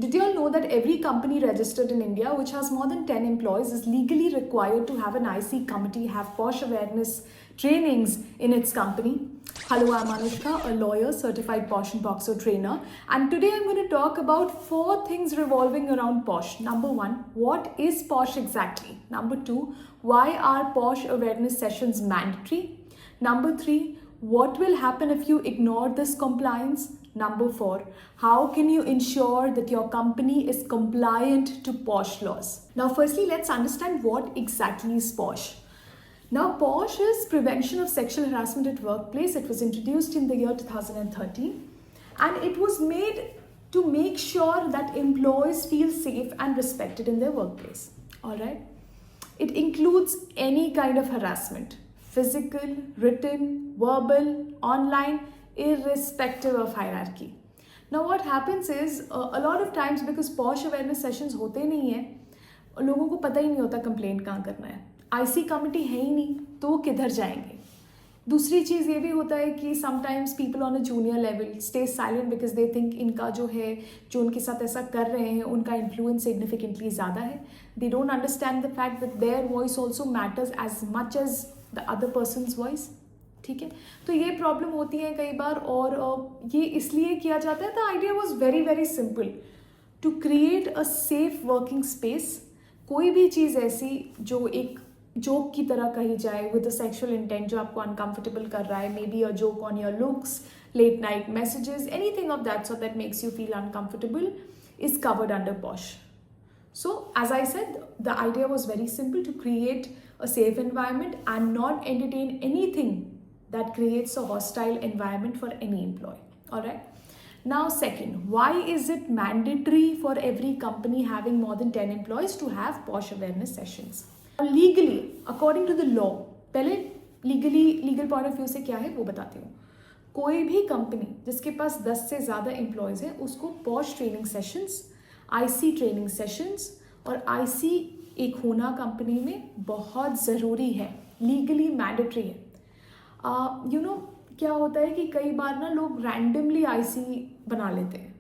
Did you all know that every company registered in India which has more than 10 employees is legally required to have an IC committee, have POSH awareness trainings in its company? Hello, I'm Anushka, a lawyer, certified POSH and Boxer trainer, and today I'm going to talk about 4 things revolving around POSH. Number 1, what is POSH exactly? Number 2, why are POSH awareness sessions mandatory? Number 3, what will happen if you ignore this compliance? Number 4, how can you ensure that your company is compliant to POSH laws? Now, firstly, let's understand what exactly is POSH. Now, POSH is Prevention of Sexual Harassment at Workplace. It was introduced in the year 2013, and it was made to make sure that employees feel safe and respected in their workplace. All right. It includes any kind of harassment, physical, written, verbal, online, irrespective of hierarchy. Now what happens is a lot of times because POSH awareness sessions होते नहीं हैं, लोगों को पता ही नहीं होता complaint कहाँ करना है. IC कमेटी है ही नहीं तो वो किधर जाएंगे. दूसरी चीज़ ये भी होता है कि sometimes people on a junior level stay silent because they think इनका जो है जो उनके साथ ऐसा कर रहे हैं उनका इन्फ्लुएंस सिग्निफिकेंटली ज़्यादा है. They don't understand the fact that their voice also matters as much as the other person's voice. ठीक है, तो ये प्रॉब्लम होती है कई बार और ये इसलिए किया जाता है. The idea was very very simple, to create a safe working space. कोई भी चीज़ ऐसी जो एक जोक की तरह कही जाए विद अ सेक्शुअल इंटेंट जो आपको अनकंफर्टेबल कर रहा है, maybe a joke on your looks, late night messages, anything of that so that makes you feel uncomfortable is covered under POSH. So, as I said, the idea was very simple, to create a safe environment and not entertain anything that creates a hostile environment for any employee. All right. Now, second, why is it mandatory for every company having more than 10 employees to have POSH awareness sessions? Legally, according to the law, पहले legal point of view से क्या है वो बताती हूँ. कोई भी company जिसके पास 10 से ज़्यादा एम्प्लॉयज़ हैं उसको POSH training sessions, IC training sessions और IC एक होना कंपनी में बहुत ज़रूरी है, लीगली मैंडेटरी है. क्या होता है कि कई बार ना लोग रैंडमली IC बना लेते हैं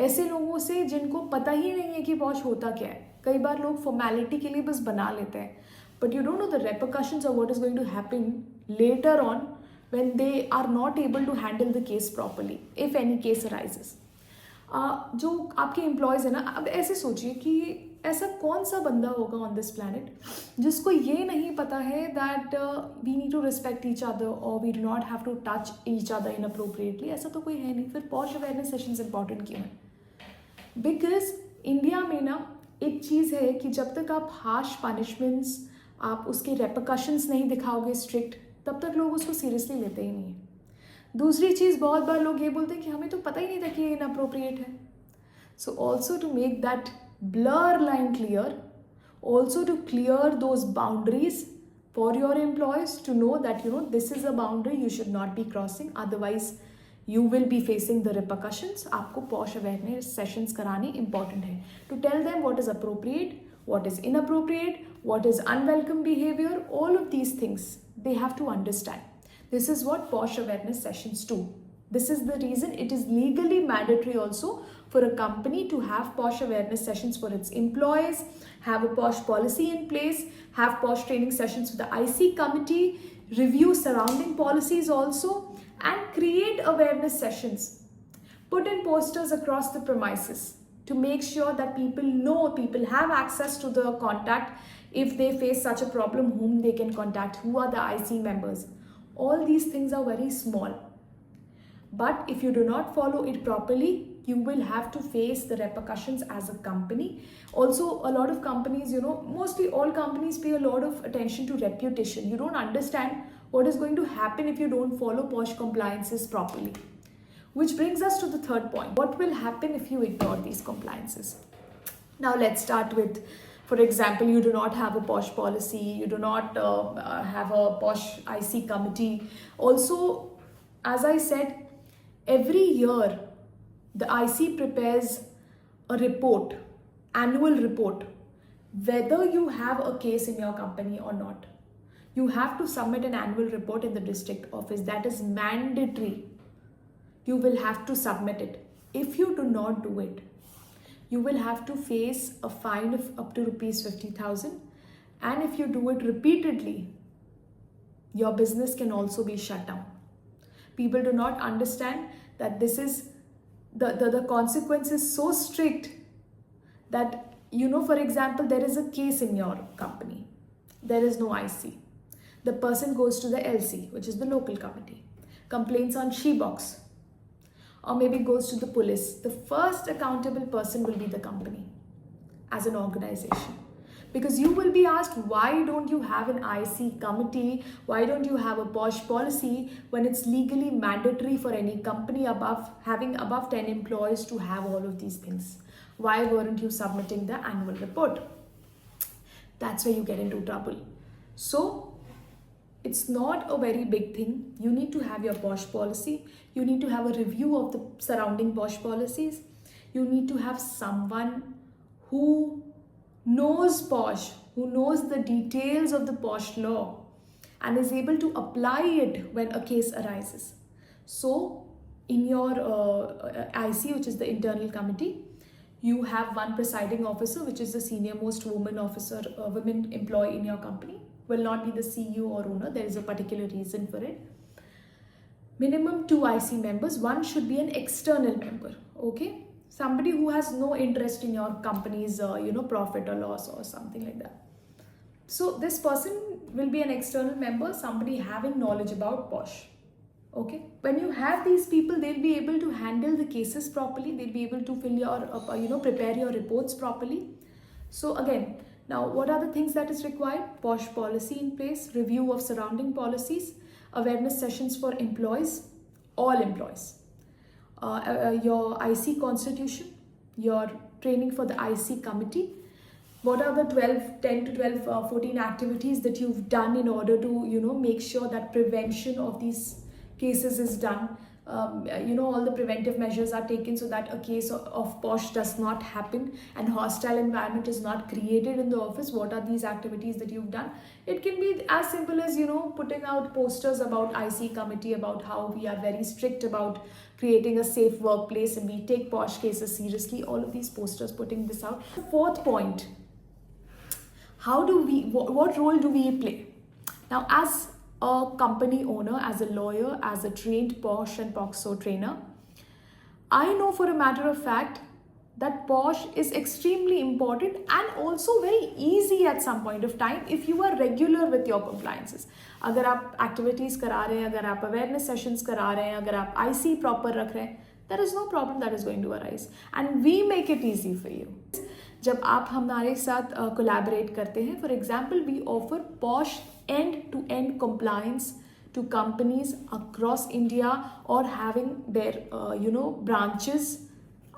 ऐसे लोगों से जिनको पता ही नहीं है कि POSH होता क्या है. कई बार लोग फॉर्मेलिटी के लिए बस बना लेते हैं, but you don't know the repercussions of what is going to happen later on when they are not able to handle the case properly if any case arises. जो आपके एम्प्लॉयज़ है ना, अब ऐसे सोचिए कि ऐसा कौन सा बंदा होगा ऑन दिस प्लैनेट जिसको ये नहीं पता है that we need to respect each other और we do not have to touch each other inappropriately. ऐसा तो कोई है नहीं. फिर POSH अवेयरनेस सेशंस इंपॉर्टेंट क्यों है? बिकॉज इंडिया में ना एक चीज़ है कि जब तक आप हार्श पनिशमेंट्स, आप उसके रेपरकशंस नहीं दिखाओगे स्ट्रिक्ट, तब तक लोग उसको सीरियसली लेते ही नहीं हैं. दूसरी चीज़, बहुत बार लोग ये बोलते हैं कि हमें तो पता ही नहीं था कि ये इनअप्रोप्रिएट है. So also to make that blur line clear, also to clear those boundaries for your employees to know that this is a boundary you should not be crossing, otherwise you will be facing the repercussions. आपको POSH awareness sessions कराने important है to tell them what is appropriate, what is inappropriate, what is unwelcome behavior. All of these things they have to understand. This is what POSH awareness sessions do. This is the reason it is legally mandatory also for a company to have POSH awareness sessions for its employees, have a POSH policy in place, have POSH training sessions with the IC committee, review surrounding policies also, and create awareness sessions. Put in posters across the premises to make sure that people know, people have access to the contact if they face such a problem, whom they can contact, who are the IC members. All these things are very small. But if you do not follow it properly, you will have to face the repercussions as a company. Also, a lot of companies, mostly all companies pay a lot of attention to reputation. You don't understand what is going to happen if you don't follow POSH compliances properly. Which brings us to the third point. What will happen if you ignore these compliances? Now, let's start with, for example, you do not have a POSH policy, you do not have a POSH IC committee. Also, as I said, every year, the IC prepares a report, annual report, whether you have a case in your company or not. You have to submit an annual report in the district office. That is mandatory. You will have to submit it. If you do not do it, you will have to face a fine of up to rupees 50,000. And if you do it repeatedly, your business can also be shut down. People do not understand that this is the consequence is so strict that, for example, there is a case in your company. There is no IC. The person goes to the LC, which is the local committee, complains on SheBox, or maybe goes to the police. The first accountable person will be the company as an organization. Because you will be asked, why don't you have an IC committee? Why don't you have a POSH policy when it's legally mandatory for any company having above 10 employees to have all of these things? Why weren't you submitting the annual report? That's where you get into trouble. So it's not a very big thing. You need to have your POSH policy. You need to have a review of the surrounding POSH policies. You need to have someone who knows POSH, who knows the details of the POSH law and is able to apply it when a case arises. So in your IC, which is the internal committee, you have one presiding officer, which is the senior most woman employee in your company. Will not be the CEO or owner. There is a particular reason for it. Minimum 2 IC members. One should be an external member. Okay. Somebody who has no interest in your company's profit or loss or something like that. So this person will be an external member, somebody having knowledge about POSH. Okay. When you have these people, they'll be able to handle the cases properly. They'll be able to fill your prepare your reports properly. So again, now what are the things that is required? POSH policy in place, review of surrounding policies, awareness sessions for employees, all employees. Your IC constitution, your training for the IC committee. What are the 10 to 12, 14 activities that you've done in order to, make sure that prevention of these cases is done? All the preventive measures are taken so that a case of POSH does not happen and hostile environment is not created in the office. What are these activities that you've done? It can be as simple as, putting out posters about IC committee, about how we are very strict about creating a safe workplace and we take POSH cases seriously. All of these posters, putting this out. Fourth point, what role do we play? Now, as a company owner, as a lawyer, as a trained POSH and POXO trainer, I know for a matter of fact that POSH is extremely important and also very easy at some point of time if you are regular with your compliances. अगर आप activities करा रहे हैं, अगर आप awareness sessions करा रहे हैं, अगर आप IC proper रख रहे हैं, there is no problem that is going to arise and we make it easy for you. जब आप हमारे साथ collaborate करते हैं, for example, we offer POSH end-to-end compliance to companies across India or having their branches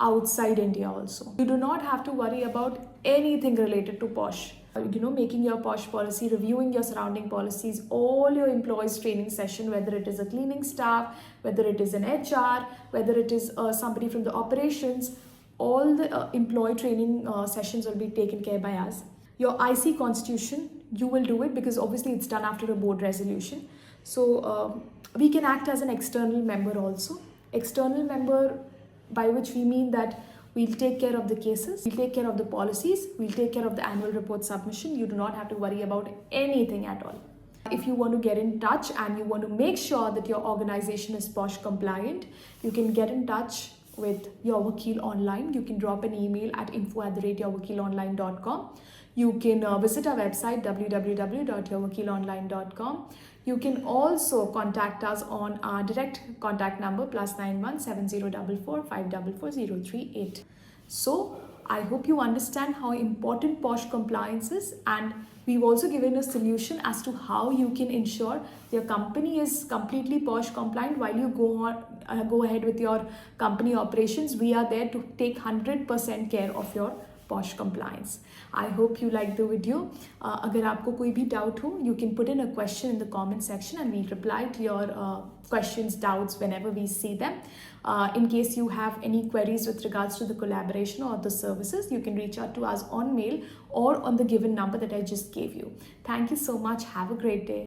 outside India also. You do not have to worry about anything related to POSH. Making your POSH policy, reviewing your surrounding policies, all your employees training session, whether it is a cleaning staff, whether it is an HR, whether it is somebody from the operations, all the employee training sessions will be taken care by us. Your IC constitution, you will do it because obviously it's done after a board resolution. So we can act as an external member also. External member, by which we mean that we'll take care of the cases, we'll take care of the policies, we'll take care of the annual report submission. You do not have to worry about anything at all. If you want to get in touch and you want to make sure that your organization is POSH compliant, you can get in touch with Your Vakil Online. You can drop an email at info@yourvakilonline.com. You can visit our website www.yourvakilonline.com. You can also contact us on our direct contact number +91 7044 544 038. So I hope you understand how important POSH compliance is, and we've also given a solution as to how you can ensure your company is completely POSH compliant while you go ahead with your company operations. We are there to take 100% care of your POSH compliance. I hope you like the video. अगर आपको कोई भी doubt हो, you can put in a question in the comment section and we'll reply to your questions, doubts whenever we see them. In case you have any queries with regards to the collaboration or the services, you can reach out to us on mail or on the given number that I just gave you. Thank you so much. Have a great day.